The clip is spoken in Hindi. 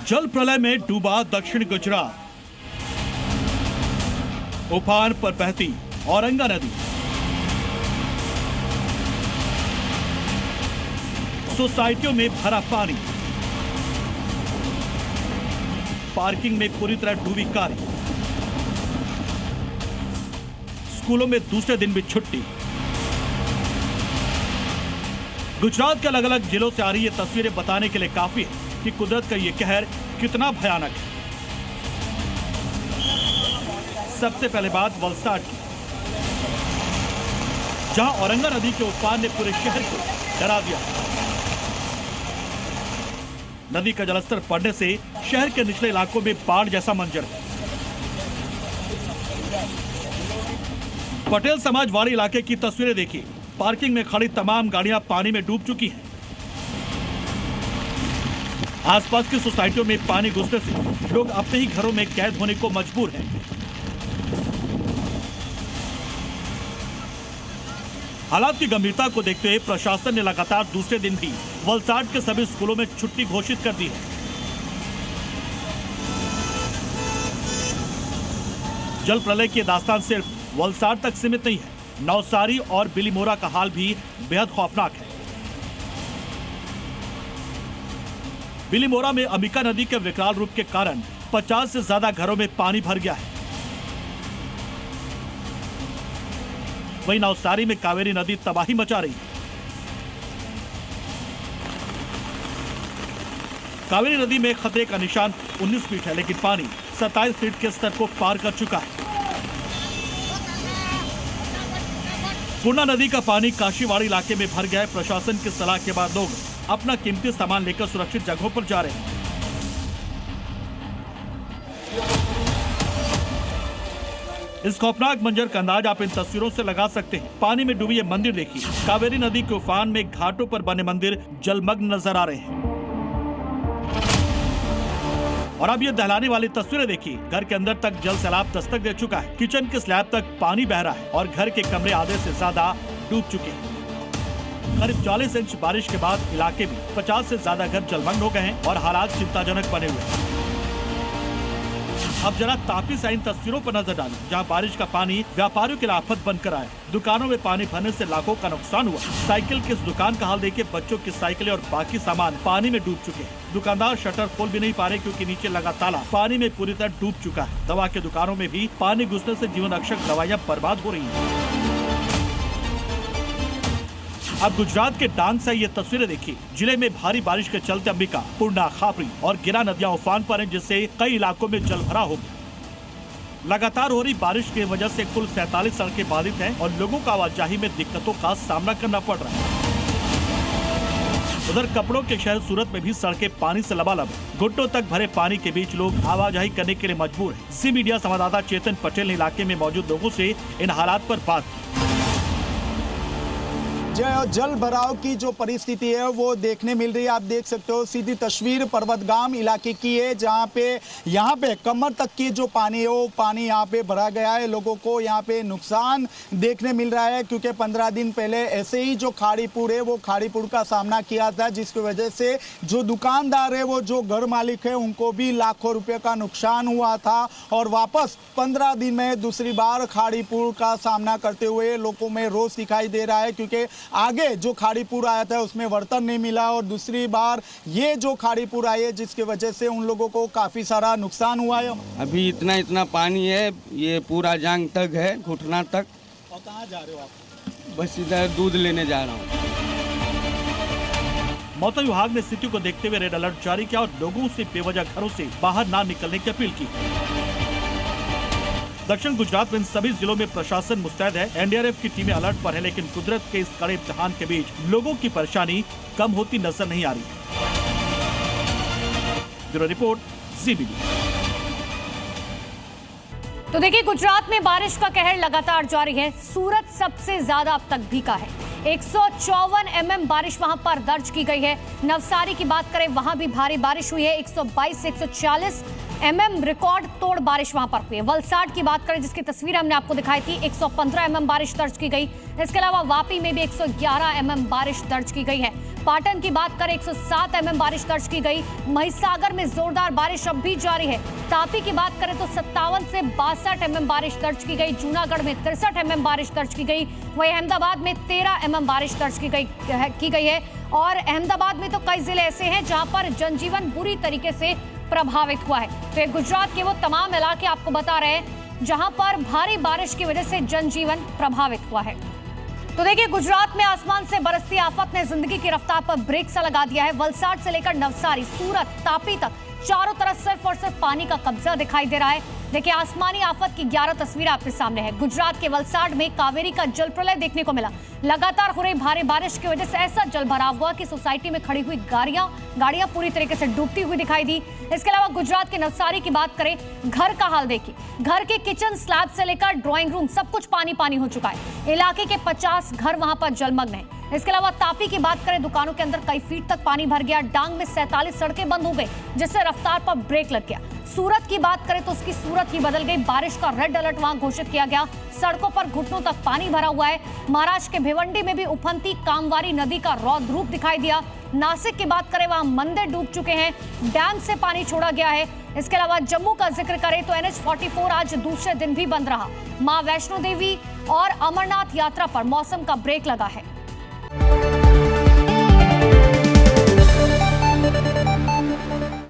जल प्रलय में डूबा दक्षिण गुजरात। उफान पर बहती औरंगा नदी। सोसाइटियों में भरा पानी। पार्किंग में पूरी तरह डूबी कारें। स्कूलों में दूसरे दिन भी छुट्टी। गुजरात के अलग अलग जिलों से आ रही ये तस्वीरें बताने के लिए काफी है कि कुदरत का ये कहर कितना भयानक है। सबसे पहले बात वलसाड की, जहां औरंगा नदी के उफान ने पूरे शहर को डरा दिया। नदी का जलस्तर बढ़ने से शहर के निचले इलाकों में बाढ़ जैसा मंजर है। पटेल समाजवाड़ी इलाके की तस्वीरें देखिए। पार्किंग में खड़ी तमाम गाड़ियां पानी में डूब चुकी हैं। आसपास की सोसाइटियों में पानी घुसने से लोग अपने ही घरों में कैद होने को मजबूर हैं। हालात की गंभीरता को देखते हुए प्रशासन ने लगातार दूसरे दिन भी वलसाड के सभी स्कूलों में छुट्टी घोषित कर दी है। जल प्रलय की दास्तान सिर्फ वलसाड तक सीमित नहीं है। नवसारी और बिलीमोरा का हाल भी बेहद खौफनाक है। बिलीमोरा में अंबिका नदी के विकराल रूप के कारण 50 से ज्यादा घरों में पानी भर गया है। वहीं नवसारी में कावेरी नदी तबाही मचा रही है। कावेरी नदी में खतरे का निशान 19 फीट है, लेकिन पानी 27 फीट के स्तर को पार कर चुका है। पूर्णा नदी का पानी काशीवाड़ी इलाके में भर गया है। प्रशासन की सलाह के बाद लोग अपना कीमती सामान लेकर सुरक्षित जगहों पर जा रहे हैं। इस खौफनाक मंजर का अंदाज आप इन तस्वीरों से लगा सकते हैं। पानी में डूबी ये मंदिर देखिए। कावेरी नदी के उफान में घाटों पर बने मंदिर जलमग्न नजर आ रहे हैं। और अब ये दहलाने वाली तस्वीरें देखिए। घर के अंदर तक जल सैलाब दस्तक दे चुका है। किचन के स्लैब तक पानी बह रहा है और घर के कमरे आधे से ज्यादा डूब चुके हैं। करीब 40 इंच बारिश के बाद इलाके में 50 से ज्यादा घर जलमग्न हो गए हैं और हालात चिंताजनक बने हुए हैं। अब जरा तापी से इन तस्वीरों पर नजर डालें, जहां बारिश का पानी व्यापारियों के लिए आफत बनकर आया। दुकानों में पानी भरने से लाखों का नुकसान हुआ। साइकिल की इस दुकान का हाल देखिए। बच्चों की साइकिलें और बाकी सामान पानी में डूब चुके हैं। दुकानदार शटर खोल भी नहीं पा रहे क्योंकि नीचे लगा ताला पानी में पूरी तरह डूब चुका है। दवा की दुकानों में भी पानी घुसने से जीवन रक्षक दवाइयां बर्बाद हो रही हैं। अब गुजरात के डांग से ये तस्वीरें देखिए। जिले में भारी बारिश के चलते अंबिका, पूर्णा, खापरी और गिरा नदियां उफान पर हैं, जिससे कई इलाकों में जल भरा हो गया। लगातार हो रही बारिश की वजह से कुल 47 सड़कें बाधित हैं और लोगों को आवाजाही में दिक्कतों का सामना करना पड़ रहा है। उधर कपड़ों के शहर सूरत में भी सड़कें पानी से लबालब हैं। घुटनों तक भरे पानी के बीच लोग आवाजाही करने के लिए मजबूर हैं। सी मीडिया संवाददाता चेतन पटेल ने इलाके में मौजूद लोगों से इन हालात पर बात की। जल भराव की जो परिस्थिति है वो देखने मिल रही है। आप देख सकते हो सीधी तस्वीर पर्वतगाम इलाके की है, जहाँ पे यहाँ पे कमर तक की जो पानी है वो पानी यहाँ पे भरा गया है। लोगों को यहाँ पे नुकसान देखने मिल रहा है क्योंकि 15 दिन पहले ऐसे ही जो खाड़ीपुर है वो खाड़ीपुर का सामना किया था, जिसकी वजह से जो दुकानदार है वो जो घर मालिक है उनको भी लाखों रुपये का नुकसान हुआ था। और वापस 15 दिन में दूसरी बार खाड़ीपुर का सामना करते हुए लोगों में रोष दिखाई दे रहा है, क्योंकि आगे जो खाड़ीपुर आया था उसमें वर्तन नहीं मिला और दूसरी बार ये जो खाड़ीपुर आई है जिसकी वजह से उन लोगों को काफी सारा नुकसान हुआ है। अभी इतना पानी है, ये पूरा जांग तक है, घुटना तक। और कहाँ जा रहे हो आप? बस इधर दूध लेने जा रहा हूँ। मौसम विभाग ने स्थिति को देखते हुए रेड अलर्ट जारी किया और लोगों से बेवजह घरों से बाहर ना निकलने की अपील की। दक्षिण गुजरात में इन सभी जिलों में प्रशासन मुस्तैद है। एनडीआरएफ की टीमें अलर्ट पर है, लेकिन कुदरत के इस कड़े इम्तिहान के बीच लोगों की परेशानी कम होती नजर नहीं आ रही। ब्यूरो रिपोर्ट, ज़ी मीडिया। तो देखिए, गुजरात में बारिश का कहर लगातार जारी है। सूरत सबसे ज्यादा अब तक भीगा है। 154 mm बारिश वहां पर दर्ज की गई है। नवसारी की बात करें, वहां भी भारी बारिश हुई है। 122 से 140 mm रिकॉर्ड तोड़ बारिश वहां पर हुई है। वलसाड की बात करें जिसकी तस्वीर हमने आपको दिखाई थी, 115 mm बारिश दर्ज की गई। इसके अलावा वापी में भी 111 mm बारिश दर्ज की गई है। पाटन की बात करें 107 mm बारिश दर्ज की गई। महिसागर में जोरदार बारिश अब भी जारी है। तापी की बात करें तो 57 से 62 mm बारिश दर्ज की गई। जूनागढ़ में 63 mm बारिश दर्ज की गई। वहीं अहमदाबाद में 13 mm बारिश दर्ज की गई है। और अहमदाबाद में तो कई जिले ऐसे हैं जहां पर जनजीवन बुरी तरीके से प्रभावित हुआ है। तो गुजरात के वो तमाम इलाके आपको बता रहे हैं जहां पर भारी बारिश की वजह से जनजीवन प्रभावित हुआ है। तो देखिए, गुजरात में आसमान से बरसती आफत ने जिंदगी की रफ्तार पर ब्रेक सा लगा दिया है। वलसाड से लेकर नवसारी, सूरत, तापी तक चारों तरफ सिर्फ और सिर्फ पानी का कब्जा दिखाई दे रहा है। देखिए, आसमानी आफत की 11 तस्वीरें आपके सामने है। गुजरात के वलसाड में कावेरी का जल प्रलय देखने को मिला। लगातार हो रही भारी बारिश की वजह से ऐसा जल भराव हुआ कि सोसाइटी में खड़ी हुई गाड़ियां पूरी तरीके से डूबती हुई दिखाई दी। इसके अलावा गुजरात के नवसारी की बात करें, घर का हाल देखिए, घर के किचन स्लैब से लेकर ड्राइंग रूम सब कुछ पानी हो चुका है। इलाके के 50 घर वहां पर जलमग्न है। इसके अलावा तापी की बात करें, दुकानों के अंदर कई फीट तक पानी भर गया। डांग में 47 सड़कें बंद हो गई जिससे रफ्तार पर ब्रेक लग गया। सूरत की बात करें तो उसकी सूरत ही बदल गई। बारिश का रेड अलर्ट वहां घोषित किया गया। सड़कों पर घुटनों तक पानी भरा हुआ है। महाराष्ट्र के भिवंडी में भी उफनती कामवारी नदी का रौद्र रूप दिखाई दिया। नासिक की बात करें, वहां मंदिर डूब चुके हैं। डैम से पानी छोड़ा गया है। इसके अलावा जम्मू का जिक्र करें तो NH-44 आज दूसरे दिन भी बंद रहा। मां वैष्णो देवी और अमरनाथ यात्रा पर मौसम का ब्रेक लगा है।